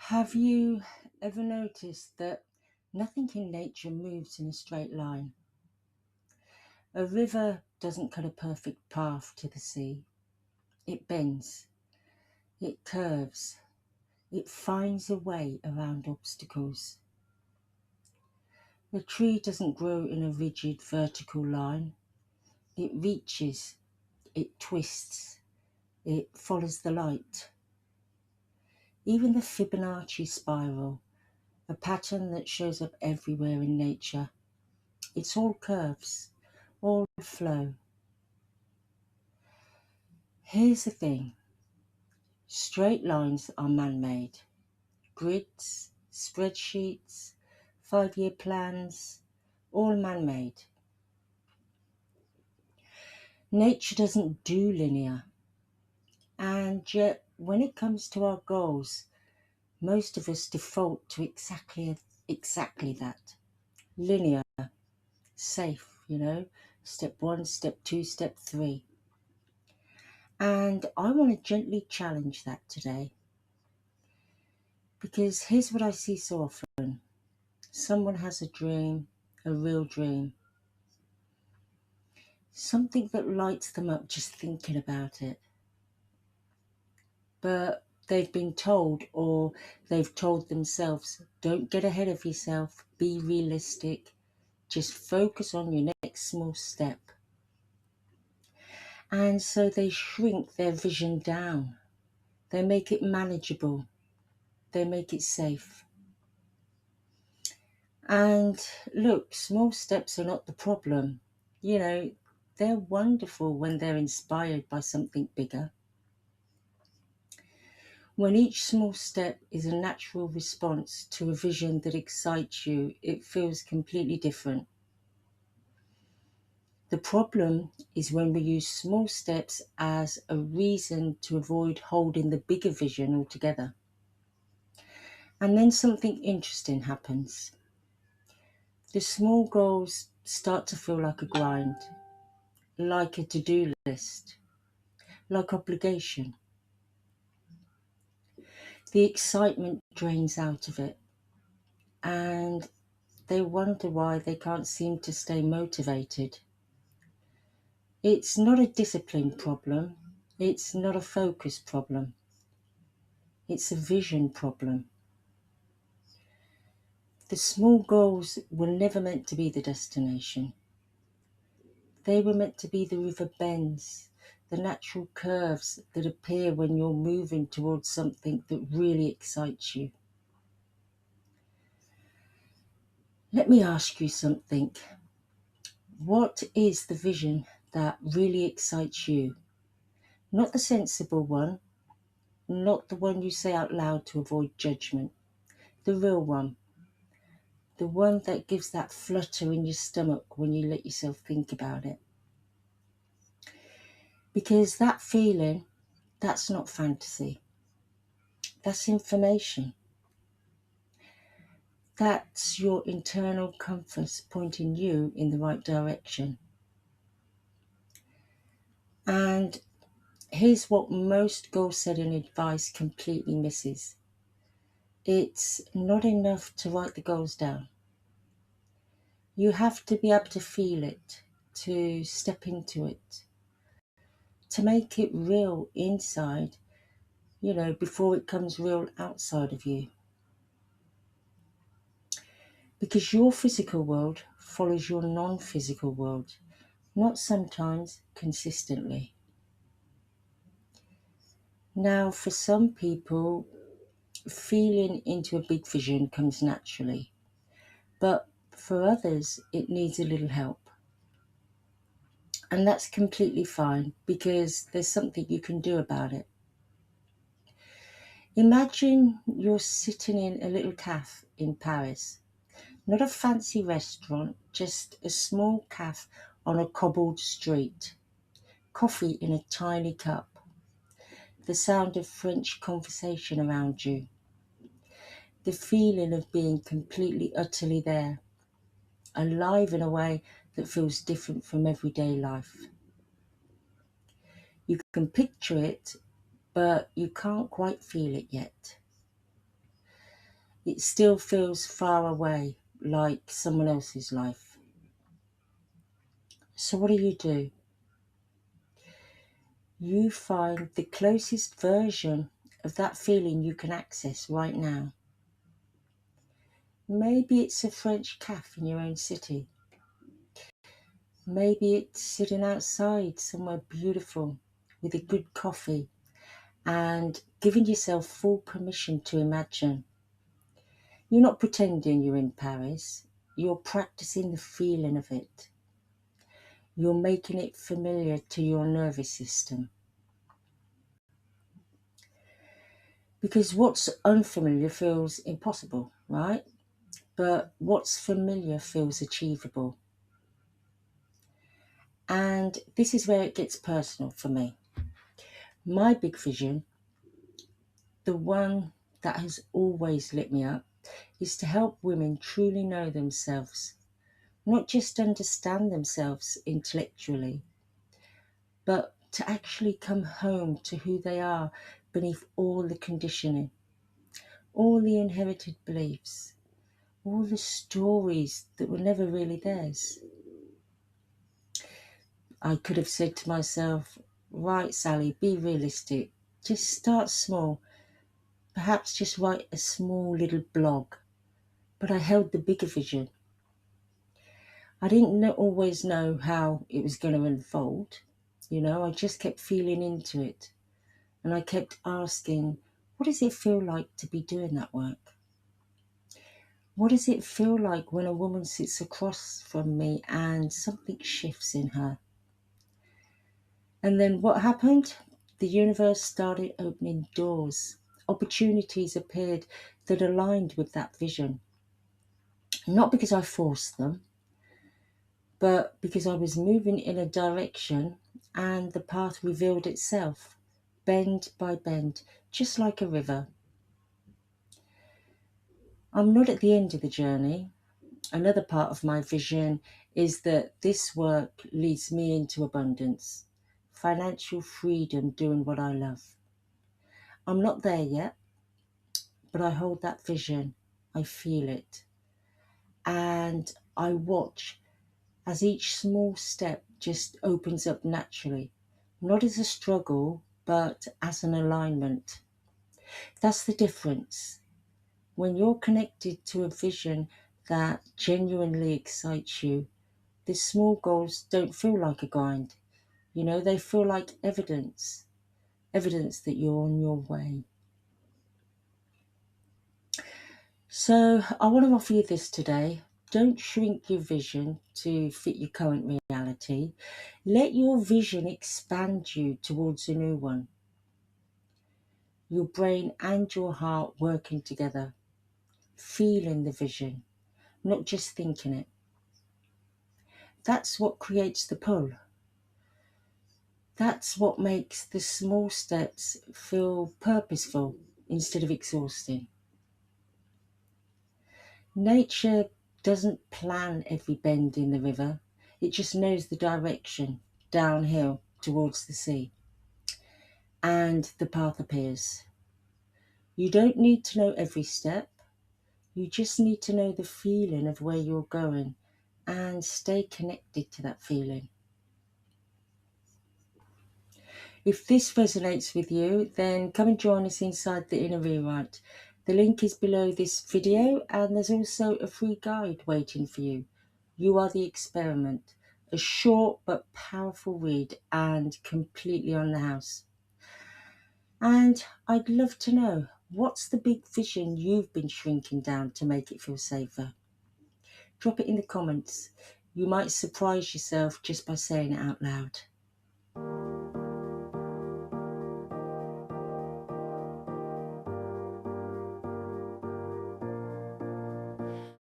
Have you ever noticed that nothing in nature moves in a straight line? A river doesn't cut a perfect path to the sea. It bends, it curves, it finds a way around obstacles. A tree doesn't grow in a rigid vertical line. It reaches, it twists, it follows the light. Even the Fibonacci spiral, a pattern that shows up everywhere in nature, it's all curves, all flow. Here's the thing, straight lines are man-made. Grids, spreadsheets, 5-year plans, all man-made. Nature doesn't do linear. And yet, when it comes to our goals, most of us default to exactly that. Linear, safe, step 1, step 2, step 3. And I want to gently challenge that today. Because here's what I see so often. Someone has a dream, a real dream, something that lights them up just thinking about it. But they've been told, or they've told themselves, don't get ahead of yourself, be realistic, just focus on your next small step. And so they shrink their vision down. They make it manageable. They make it safe. And look, small steps are not the problem. They're wonderful when they're inspired by something bigger. When each small step is a natural response to a vision that excites you, it feels completely different. The problem is when we use small steps as a reason to avoid holding the bigger vision altogether. And then something interesting happens. The small goals start to feel like a grind, like a to-do list, like obligation. The excitement drains out of it, and they wonder why they can't seem to stay motivated. It's not a discipline problem, it's not a focus problem, it's a vision problem. The small goals were never meant to be the destination. They were meant to be the river bends, the natural curves that appear when you're moving towards something that really excites you. Let me ask you something. What is the vision that really excites you? Not the sensible one, not the one you say out loud to avoid judgment. The real one. The one that gives that flutter in your stomach when you let yourself think about it. Because that feeling, that's not fantasy. That's information. That's your internal compass pointing you in the right direction. And here's what most goal-setting advice completely misses. It's not enough to write the goals down. You have to be able to feel it, to step into it, to make it real inside, before it comes real outside of you. Because your physical world follows your non-physical world, not sometimes, consistently. Now, for some people, feeling into a big vision comes naturally, but for others, it needs a little help. And that's completely fine because there's something you can do about it. Imagine you're sitting in a little cafe in Paris. Not a fancy restaurant, just a small cafe on a cobbled street. Coffee in a tiny cup. The sound of French conversation around you. The feeling of being completely, utterly there. Alive in a way that feels different from everyday life. You can picture it, but you can't quite feel it yet. It still feels far away, like someone else's life. So what do? You find the closest version of that feeling you can access right now. Maybe it's a French cafe in your own city. Maybe it's sitting outside somewhere beautiful with a good coffee and giving yourself full permission to imagine. You're not pretending you're in Paris, you're practicing the feeling of it. You're making it familiar to your nervous system. Because what's unfamiliar feels impossible, right? But what's familiar feels achievable. And this is where it gets personal for me. My big vision, the one that has always lit me up, is to help women truly know themselves, not just understand themselves intellectually, but to actually come home to who they are beneath all the conditioning, all the inherited beliefs, all the stories that were never really theirs. I could have said to myself, right, Sally, be realistic. Just start small. Perhaps just write a small little blog. But I held the bigger vision. I didn't always know how it was going to unfold. I just kept feeling into it. And I kept asking, what does it feel like to be doing that work? What does it feel like when a woman sits across from me and something shifts in her? And then what happened? The universe started opening doors. Opportunities appeared that aligned with that vision. Not because I forced them, but because I was moving in a direction and the path revealed itself, bend by bend, just like a river. I'm not at the end of the journey. Another part of my vision is that this work leads me into abundance, financial freedom, doing what I love. I'm not there yet, but I hold that vision. I feel it. And I watch as each small step just opens up naturally, not as a struggle, but as an alignment. That's the difference. When you're connected to a vision that genuinely excites you, the small goals don't feel like a grind. They feel like evidence that you're on your way. So I want to offer you this today. Don't shrink your vision to fit your current reality. Let your vision expand you towards a new one. Your brain and your heart working together, feeling the vision, not just thinking it. That's what creates the pull. That's what makes the small steps feel purposeful instead of exhausting. Nature doesn't plan every bend in the river, it just knows the direction downhill towards the sea, and the path appears. You don't need to know every step, you just need to know the feeling of where you're going and stay connected to that feeling. If this resonates with you, then come and join us inside the Inner Rewrite. The link is below this video, and there's also a free guide waiting for you. You Are the Experiment, a short but powerful read and completely on the house. And I'd love to know, what's the big vision you've been shrinking down to make it feel safer? Drop it in the comments. You might surprise yourself just by saying it out loud.